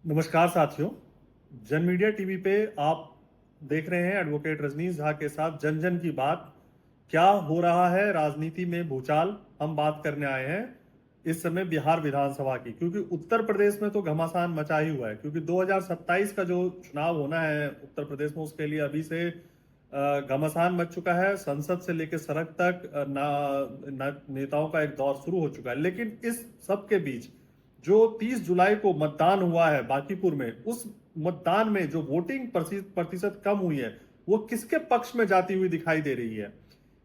नमस्कार साथियों। जन मीडिया टीवी पे आप देख रहे हैं एडवोकेट रजनीश झा के साथ जन जन की बात। क्या हो रहा है राजनीति में भूचाल, हम बात करने आए हैं इस समय बिहार विधानसभा की, क्योंकि उत्तर प्रदेश में तो घमासान मचा ही हुआ है। क्योंकि 2027 का जो चुनाव होना है उत्तर प्रदेश में, उसके लिए अभी से घमासान मच चुका है। संसद से लेकर सड़क तक नेताओं का एक दौर शुरू हो चुका है। लेकिन इस सब के बीच जो 30 जुलाई को मतदान हुआ है बांकीपुर में, उस मतदान में जो वोटिंग प्रतिशत कम हुई है, वो किसके पक्ष में जाती हुई दिखाई दे रही है?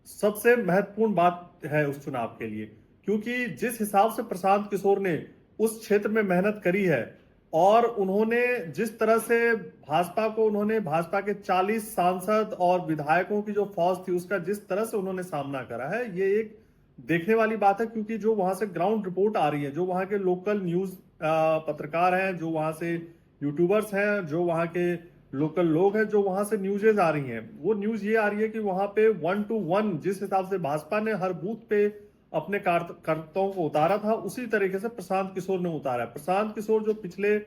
सबसे महत्वपूर्ण बात है उस चुनाव के लिए, क्योंकि जिस हिसाब से प्रशांत किशोर ने उस क्षेत्र में मेहनत करी है और उन्होंने जिस तरह से भाजपा के 40 सांसद और विधायकों की जो फौज थी उसका जिस तरह से उन्होंने सामना करा है, ये एक देखने वाली बात है। क्योंकि जो वहां से ग्राउंड रिपोर्ट आ रही है, जो वहां के लोकल न्यूज पत्रकार हैं, जो वहां से यूट्यूबर्स हैं, जो वहां के लोकल लोग हैं, जो वहां से न्यूजेज आ रही हैं, वो न्यूज ये आ रही है कि वहां पे 1 to 1 जिस हिसाब से भाजपा ने हर बूथ पे अपने कार्यकर्ताओं को उतारा था, उसी तरीके से प्रशांत किशोर ने उतारा है। प्रशांत किशोर जो पिछले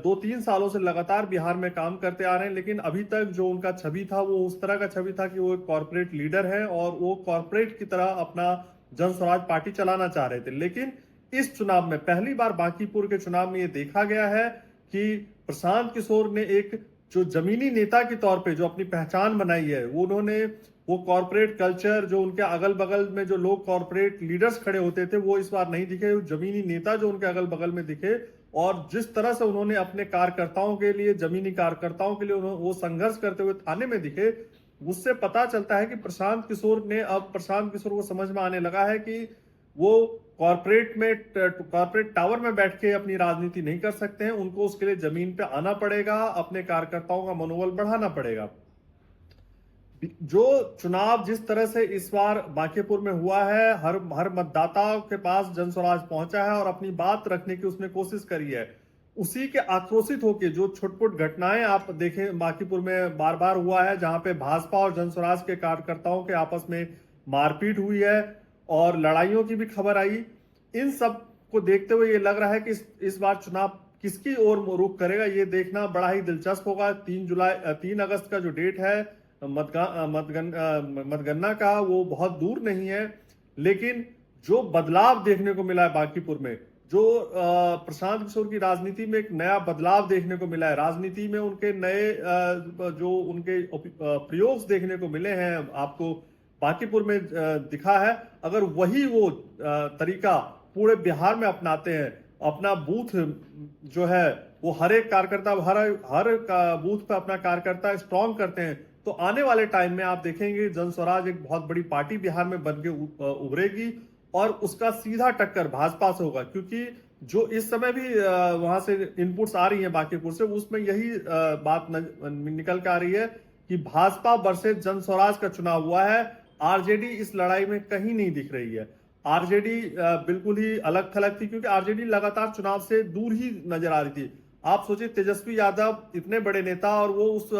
2-3 सालों से लगातार बिहार में काम करते आ रहे हैं, लेकिन अभी तक जो उनका छवि था वो उस तरह का छवि था कि वो एक कॉर्पोरेट लीडर है और वो कॉर्पोरेट की तरह अपना जन स्वराज पार्टी चलाना चाह रहे थे। लेकिन इस चुनाव में पहली बार बांकीपुर के चुनाव में ये देखा गया है कि प्रशांत किशोर ने एक जो जमीनी नेता के तौर पे जो अपनी पहचान बनाई है, वो उन्होंने वो कॉर्पोरेट कल्चर, जो उनके अगल बगल में जो लोग कॉर्पोरेट लीडर्स खड़े होते थे, वो इस बार नहीं दिखे। जमीनी नेता जो उनके अगल बगल में दिखे और जिस तरह से उन्होंने अपने कार्यकर्ताओं के लिए, जमीनी कार्यकर्ताओं के लिए वो संघर्ष करते हुए थाने में दिखे, उससे पता चलता है कि प्रशांत किशोर को समझ में आने लगा है कि वो कॉर्पोरेट टावर में बैठ के अपनी राजनीति नहीं कर सकते हैं। उनको उसके लिए जमीन पे आना पड़ेगा, अपने कार्यकर्ताओं का मनोबल बढ़ाना पड़ेगा। जो चुनाव जिस तरह से इस बार बांकीपुर में हुआ है, हर मतदाता के पास जनस्वराज पहुंचा है और अपनी बात रखने की उसने कोशिश करी है। उसी के आक्रोशित होकर जो छुटपुट घटनाएं आप देखें बांकीपुर में बार बार हुआ है, जहां पे भाजपा और जनस्वराज के कार्यकर्ताओं के आपस में मारपीट हुई है और लड़ाइयों की भी खबर आई। इन सब को देखते हुए ये लग रहा है कि इस बार चुनाव किसकी ओर रुख करेगा, ये देखना बड़ा ही दिलचस्प होगा। 3 अगस्त का जो डेट है मतगणना का, वो बहुत दूर नहीं है। लेकिन जो बदलाव देखने को मिला है बांकीपुर में, जो प्रशांत किशोर की राजनीति में एक नया बदलाव देखने को मिला है, राजनीति में उनके नए जो उनके प्रयोग देखने को मिले हैं आपको बांकीपुर में दिखा है। अगर वही वो तरीका पूरे बिहार में अपनाते हैं, अपना बूथ जो है वो हर एक कार्यकर्ता हर बूथ पे अपना कार्यकर्ता स्ट्रांग करते हैं, तो आने वाले टाइम में आप देखेंगे जनस्वराज एक बहुत बड़ी पार्टी बिहार में बन के उभरेगी और उसका सीधा टक्कर भाजपा से होगा। क्योंकि जो इस समय भी वहां से इनपुट्स आ रही हैं बांकीपुर से, उसमें यही बात निकल के आ रही है कि भाजपा वर्सेस जनस्वराज का चुनाव हुआ है। आरजेडी इस लड़ाई में कहीं नहीं दिख रही है। आरजेडी बिल्कुल ही अलग थलग थी, क्योंकि आरजेडी लगातार चुनाव से दूर ही नजर आ रही थी। आप सोचिए, तेजस्वी यादव इतने बड़े नेता और वो उस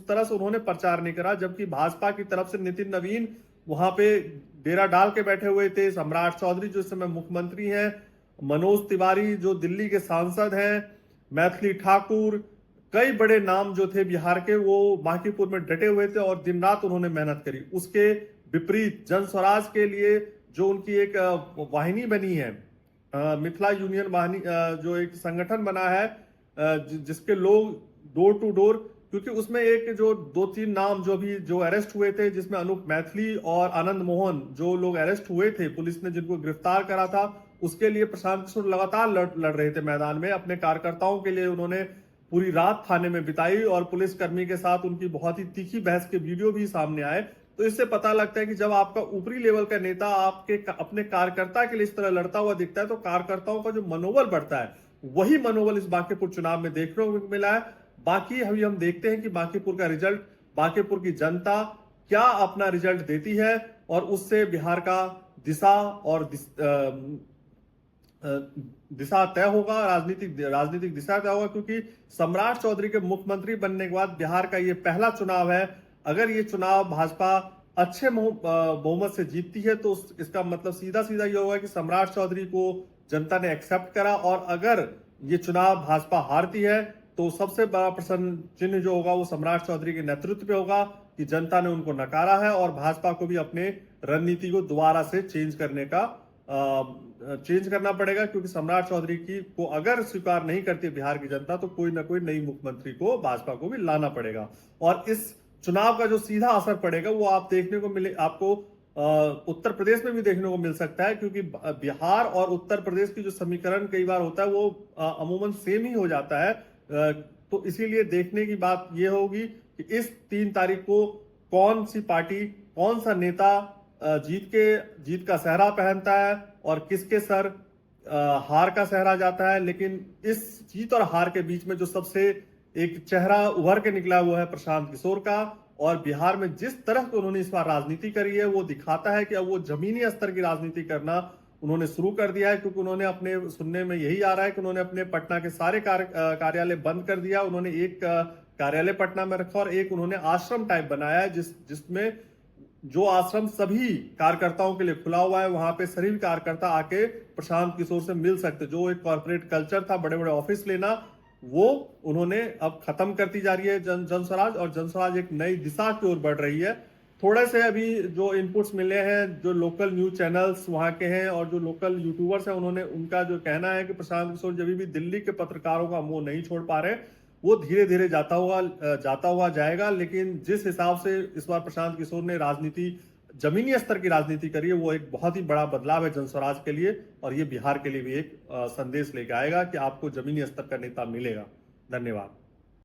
तरह से उन्होंने प्रचार नहीं करा, जबकि भाजपा की तरफ से नितिन नवीन वहां पे डेरा डाल के बैठे हुए थे। सम्राट चौधरी जो इस समय मुख्यमंत्री हैं, मनोज तिवारी जो दिल्ली के सांसद हैं, मैथिली ठाकुर, कई बड़े नाम जो थे बिहार के, वो बांकीपुर में डटे हुए थे और दिन रात उन्होंने मेहनत करी। उसके विपरीत जनस्वराज के लिए जो उनकी एक वाहिनी बनी है, मिथिला यूनियन वाहिनी, जो एक संगठन बना है जिसके लोग डोर टू डोर, क्योंकि उसमें एक जो 2-3 नाम जो अरेस्ट हुए थे, जिसमें अनूप मैथिली और आनंद मोहन जो लोग अरेस्ट हुए थे, पुलिस ने जिनको गिरफ्तार करा था, उसके लिए प्रशांत किशोर लगातार लड़ रहे थे मैदान में। अपने कार्यकर्ताओं के लिए उन्होंने पूरी रात थाने में बिताई और पुलिसकर्मी के साथ उनकी बहुत ही तीखी बहस के वीडियो भी सामने आए। तो इससे पता लगता है कि जब आपका ऊपरी लेवल का नेता आपके अपने कार्यकर्ता के लिए इस तरह लड़ता हुआ दिखता है, तो कार्यकर्ताओं का जो मनोबल बढ़ता है, वही मनोबल इस बांकीपुर चुनाव में देखने को मिला है। बाकी अभी हम देखते हैं कि बांकीपुर का रिजल्ट, बांकीपुर की जनता क्या अपना रिजल्ट देती है और उससे बिहार का दिशा तय होगा, राजनीतिक दिशा तय होगा। क्योंकि सम्राट चौधरी के मुख्यमंत्री बनने के बाद बिहार का ये पहला चुनाव है। अगर ये चुनाव भाजपा अच्छे बहुमत से जीतती है, तो इसका मतलब सीधा सीधा ये होगा कि सम्राट चौधरी को जनता ने एक्सेप्ट करा। और अगर ये चुनाव भाजपा हारती है तो सबसे बड़ा प्रश्न चिन्ह जो होगा वो सम्राट चौधरी के नेतृत्व पे होगा कि जनता ने उनको नकारा है और भाजपा को भी अपने रणनीति को दोबारा से चेंज करना पड़ेगा, क्योंकि सम्राट चौधरी की को अगर स्वीकार नहीं करती बिहार की जनता तो कोई ना कोई नई मुख्यमंत्री को भाजपा को भी लाना पड़ेगा। और इस चुनाव का जो सीधा असर पड़ेगा वो आप देखने को मिले, आपको उत्तर प्रदेश में भी देखने को मिल सकता है, क्योंकि बिहार और उत्तर प्रदेश की जो समीकरण कई बार होता है वो अमूमन सेम ही हो जाता है। तो इसीलिए देखने की बात यह होगी कि इस 3 तारीख को कौन सी पार्टी, कौन सा नेता जीत का सेहरा पहनता है और किसके सर हार का सेहरा जाता है। लेकिन इस जीत और हार के बीच में जो सबसे एक चेहरा उभर के निकला वो है प्रशांत किशोर का। और बिहार में जिस तरह से उन्होंने इस बार राजनीति करी है वो दिखाता है कि अब वो जमीनी स्तर की राजनीति करना उन्होंने शुरू कर दिया है, क्योंकि उन्होंने अपने सुनने में यही आ रहा है कि उन्होंने अपने पटना के सारे कार्यालय बंद कर दिया। उन्होंने एक कार्यालय पटना में रखा और एक उन्होंने आश्रम टाइप बनाया है जिसमें जो आश्रम सभी कार्यकर्ताओं के लिए खुला हुआ है। वहां पे सभी कार्यकर्ता आके प्रशांत किशोर से मिल सकते। जो एक कॉर्पोरेट कल्चर था, बड़े बड़े ऑफिस लेना, वो उन्होंने अब खत्म करती जा रही है जनस्वराज, और जनस्वराज एक नई दिशा की ओर बढ़ रही है। थोड़े से अभी जो इनपुट्स मिले हैं, जो लोकल न्यूज चैनल्स वहां के हैं और जो लोकल यूट्यूबर्स हैं, उनका जो कहना है कि प्रशांत किशोर जब भी दिल्ली के पत्रकारों का मुंह नहीं छोड़ पा रहे, वो धीरे धीरे जाता हुआ जाएगा। लेकिन जिस हिसाब से इस बार प्रशांत किशोर ने जमीनी स्तर की राजनीति करी है, वो एक बहुत ही बड़ा बदलाव है जनस्वराज के लिए, और ये बिहार के लिए भी एक संदेश लेके आएगा कि आपको जमीनी स्तर का नेता मिलेगा। धन्यवाद।